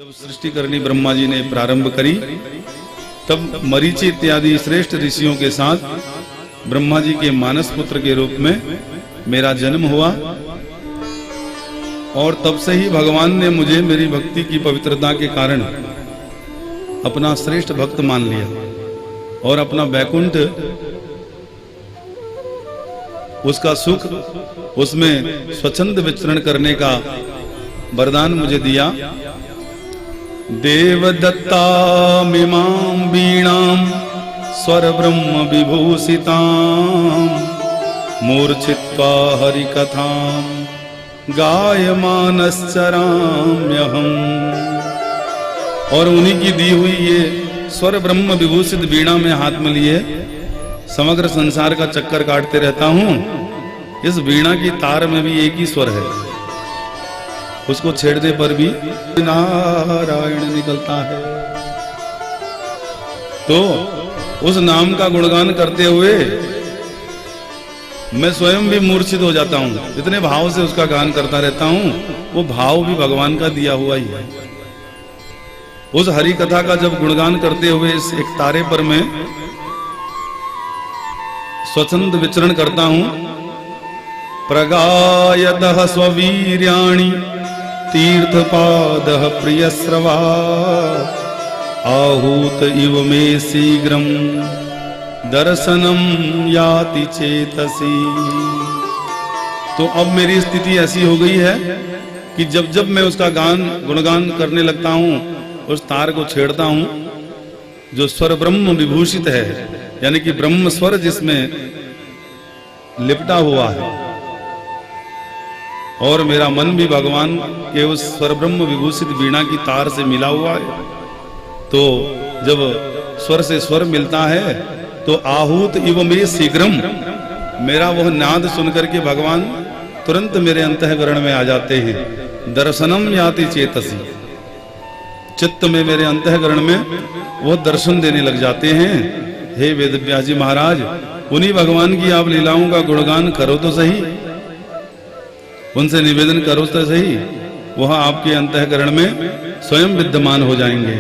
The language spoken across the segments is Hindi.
जब सृष्टि करनी ब्रह्मा जी ने प्रारंभ करी, तब मरीचि इत्यादि श्रेष्ठ ऋषियों के साथ ब्रह्मा जी के मानस पुत्र के रूप में मेरा जन्म हुआ। और तब से ही भगवान ने मुझे मेरी भक्ति की पवित्रता के कारण अपना श्रेष्ठ भक्त मान लिया और अपना वैकुंठ, उसका सुख, उसमें स्वच्छंद विचरण करने का वरदान मुझे दिया। देवदत्तामिमां वीणां स्वर ब्रह्म विभूषितां मूर्छित्वा हरिकथां गायमानश्चराम्यहम्। और उन्हीं की दी हुई ये स्वर ब्रह्म विभूषित वीणा में हाथ में लिए समग्र संसार का चक्कर काटते रहता हूं। इस वीणा की तार में भी एक ही स्वर है, उसको छेड़ने पर भी नारायण निकलता है। तो उस नाम का गुणगान करते हुए मैं स्वयं भी मूर्छित हो जाता हूं, इतने भाव से उसका गान करता रहता हूं। वो भाव भी भगवान का दिया हुआ ही है। उस हरि कथा का जब गुणगान करते हुए इस एक तारे पर मैं स्वच्छंद विचरण करता हूं। प्रगायतः स्ववीर्याणि तीर्थपादः प्रियस्रवा आहूत इव मे शीघ्रं दर्शनम याति चेतसी। तो अब मेरी स्थिति ऐसी हो गई है कि जब जब मैं उसका गुणगान करने लगता हूं, उस तार को छेड़ता हूं जो स्वर ब्रह्म विभूषित है, यानी कि ब्रह्म स्वर जिसमें लिपटा हुआ है, और मेरा मन भी भगवान के उस स्वर ब्रह्म विभूषित वीणा की तार से मिला हुआ है। तो जब स्वर से स्वर मिलता है तो आहूत इव मे शीघ्रम, मेरा वह नाद सुनकर के भगवान तुरंत मेरे अंतःकरण में आ जाते हैं। दर्शनम याति चेतसी, चित्त में, मेरे अंतःकरण में वो दर्शन देने लग जाते हैं। हे वेदव्यास जी महाराज, उन्हीं भगवान की आप लीलाओं का गुणगान करो तो सही, उनसे निवेदन करो तो सही, वह आपके अंतःकरण में स्वयं विद्यमान हो जाएंगे।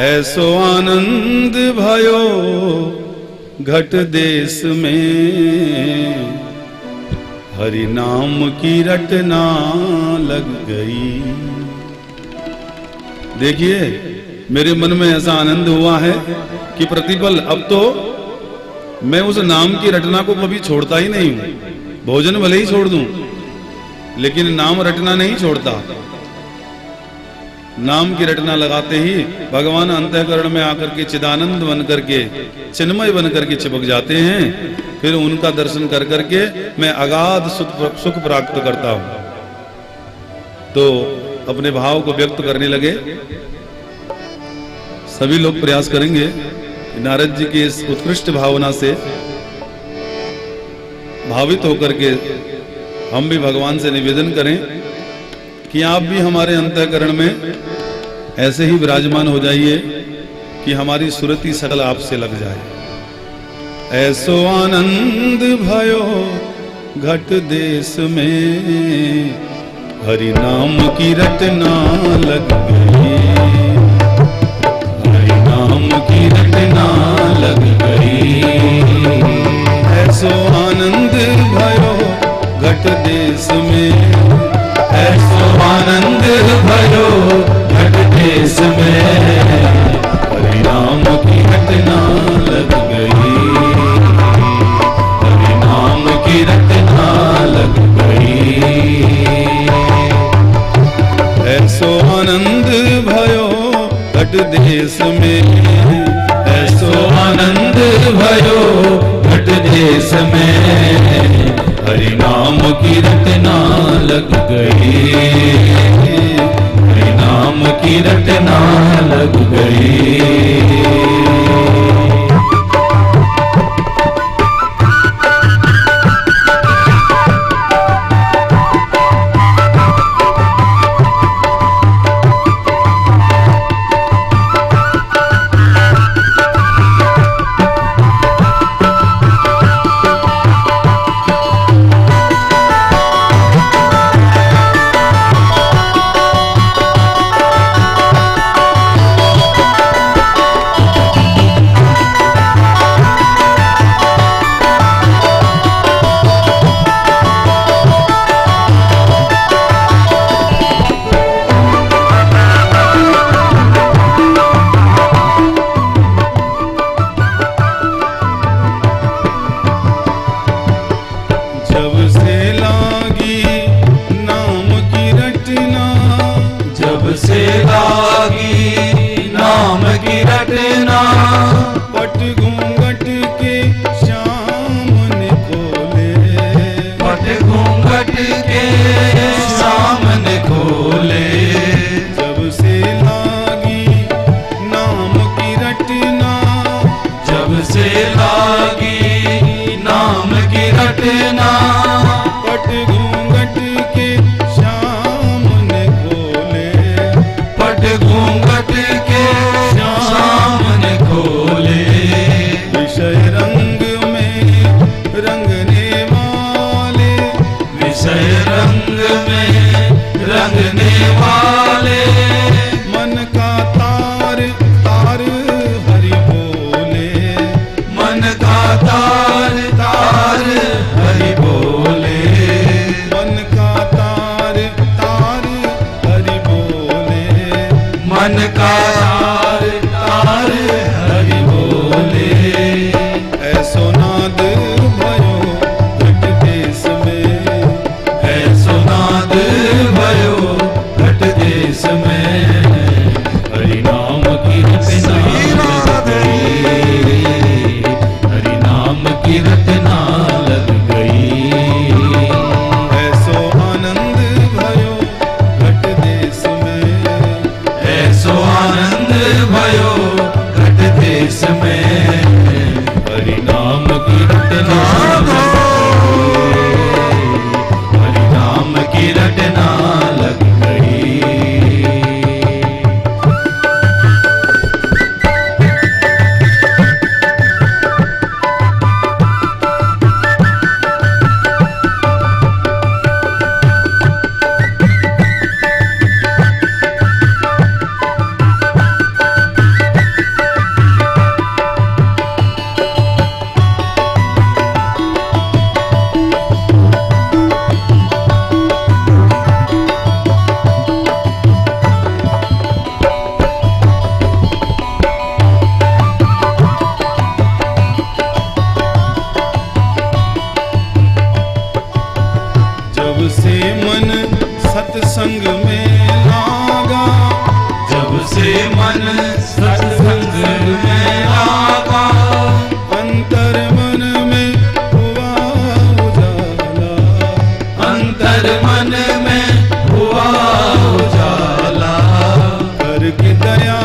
ऐसो आनंद भयो घट देश में हरि नाम की रटना लग गई। देखिए, मेरे मन में ऐसा आनंद हुआ है कि प्रतिपल अब तो मैं उस नाम की रटना को कभी छोड़ता ही नहीं हूं। भोजन भले ही छोड़ दूं, लेकिन नाम रटना नहीं छोड़ता। नाम की रटना लगाते ही भगवान अंतःकरण में आकर के चिदानंद बन करके, चिन्मय बन करके चिपक जाते हैं। फिर उनका दर्शन कर करके मैं अगाध सुख प्राप्त करता हूं। तो अपने भाव को व्यक्त करने लगे। सभी लोग प्रयास करेंगे कि नारद जी की इस उत्कृष्ट भावना से भावित होकर के हम भी भगवान से निवेदन करें कि आप भी हमारे अंतःकरण में ऐसे ही विराजमान हो जाइए कि हमारी सुरति सकल आपसे लग जाए। ऐसो आनंद भयो घट देश में हरि नाम की रटना लग गई, हरि नाम की रटना लग गई। ऐसो आनंद भयो घट देश में, ऐसो आनंद भयो घट देश में हरि नाम की रटना लग गई, हरि नाम की रटना लग गई। ऐसो आनंद भयो घट देश में, ऐसो आनंद भयो घट देश में हरि नाम की रटना लग गई, हरि नाम की रटना लग गई। से लागी नाम की रटना, पट घूंघट के श्याम ने खोले, पट घूंघट के श्याम ने खोले। जब से लागी नाम की रटना, जब से लागी नाम की रटना, पट घूंघट के श्याम ने खोले, पट घूंघट के श्याम ने खोले। विषय रंग में रंगने वाले, विषय रंग में रंगने वाले, मन का तार तार हरि बोले, मन का तार तार हरि बोले, मन का तार तार हरि बोले, मन का तार तार हरि बोले। ऐसो नाद भयो घट देश में, ऐसो नाद भयो घट देश में, हरि नाम की रटना लग गई, हरि नाम की रटना लग गई। ऐसो आनंद भयो घट देश में, ऐसो आनंद भयो घट देश में, हरि नाम की रटना लग गई, हरि नाम की रटना लग गई। जब से मन सत्संग में लागा, जब से मन सत्संग में लागा, अंतर मन में हुआ उजाला, अंतर मन में हुआ उजाला। करके दया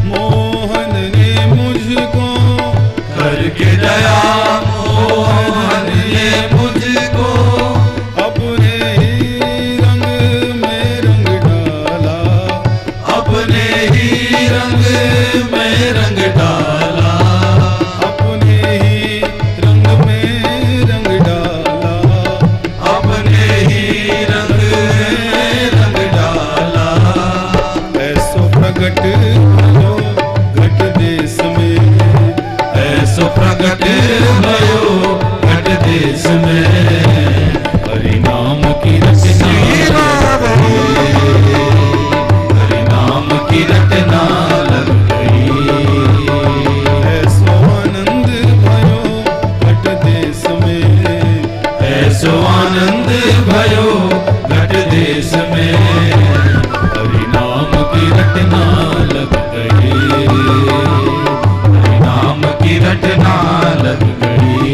मोहन ने मुझको, करके दया मोहन ने मुझको, अपने ही रंग में रंग डाला, अपने ही रंग में रंग डाला, अपने ही रंग में रंग डाला, अपने ही रंग में रंग डाला। ऐसो प्रगट भयो घट देश में, ऐसो प्रगट भयो घट देश में, हरि नाम की रटना लग गई, हरि नाम की रटना लग गई। ऐसो आनंद भयो घट देश में, ऐसो आनंद भयो घट देश में, हरि नाम की रटना लग गई, हरि नाम की रटना लग गई।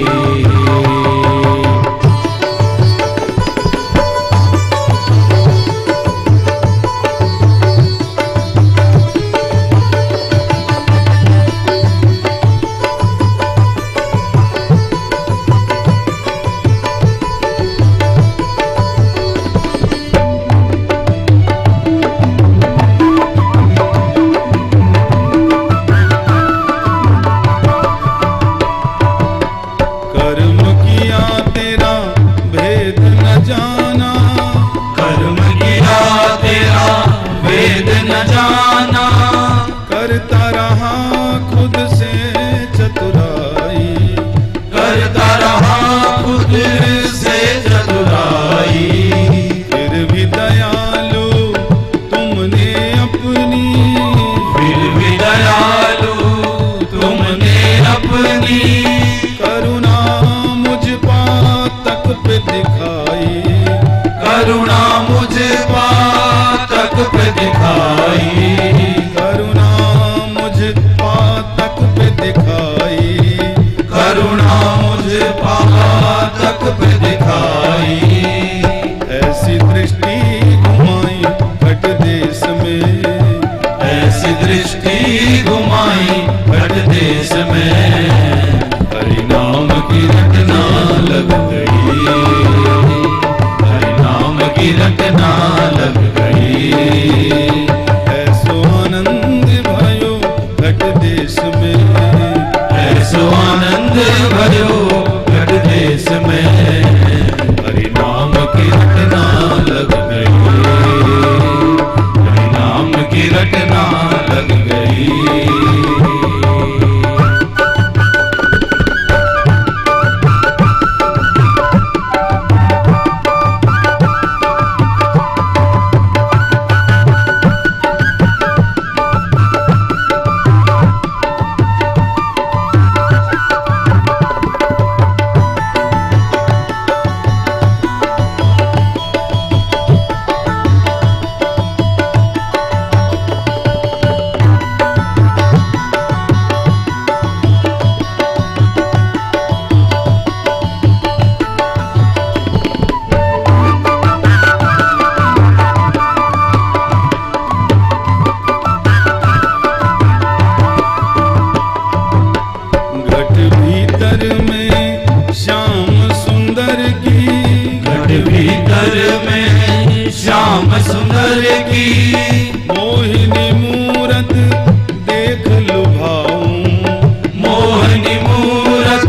में हरि नाम की रटना लग गई, हरि नाम की रटना लग गई। ऐसो आनंद भयो घट देश में, ऐसो आनंद भयो घट देश में हरि नाम की रटना लग गई, हरि नाम की रटना लग गई। घट भीतर में श्याम सुंदर की, घट भीतर में श्याम सुंदर की मोहिनी मूरत देख लुभाऊं, मोहनी मूरत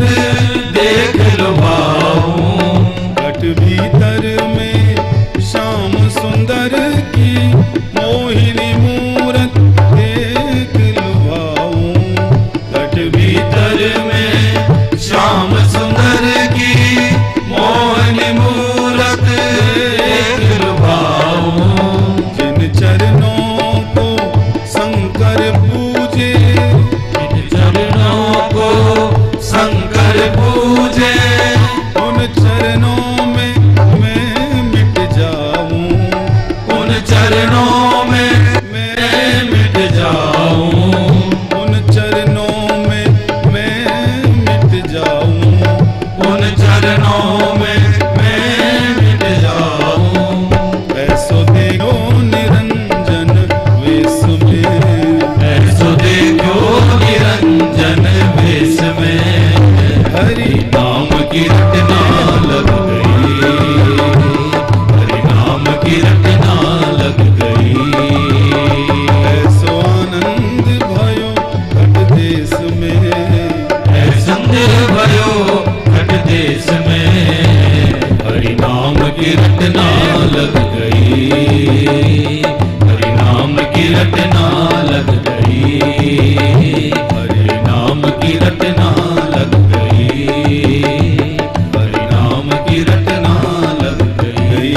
देख लुभाऊं। घट भीतर में श्याम सुंदर की मोहिनी मूरत देख लुभाऊं, घट भीतर में श्याम सुंदर की मोहनी मूरत देख लुभाऊं। जिन चरणों को शंकर पूजे, जिन चरणों को शंकर पूजे उन चरणों में मैं मिट जाऊं, उन चरणों में मैं मिट जाऊं, उन चरणों में मैं मिट जाऊं। उन चरणों में मैं मिट जाऊं। ऐसो देखो निरंजन वेश में, ऐसो देखो निरंजन वेश में हरि नाम की रटना लग गई, हरि नाम की रटना लग गई। ऐसो आनंद भयो घट देश में, ऐसंद भयो घट देश में हरि नाम की रटना लग गई, हरि नाम की रटना लग गई, हरि नाम की रटना लग गई, हरि नाम की रटना लग गई।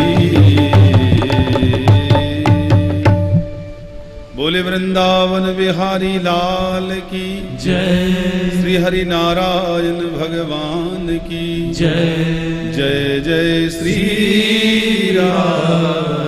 बोले वृंदावन बिहारी लाल की जय, श्री हरि नारायण भगवान की जय जय जय श्री राम।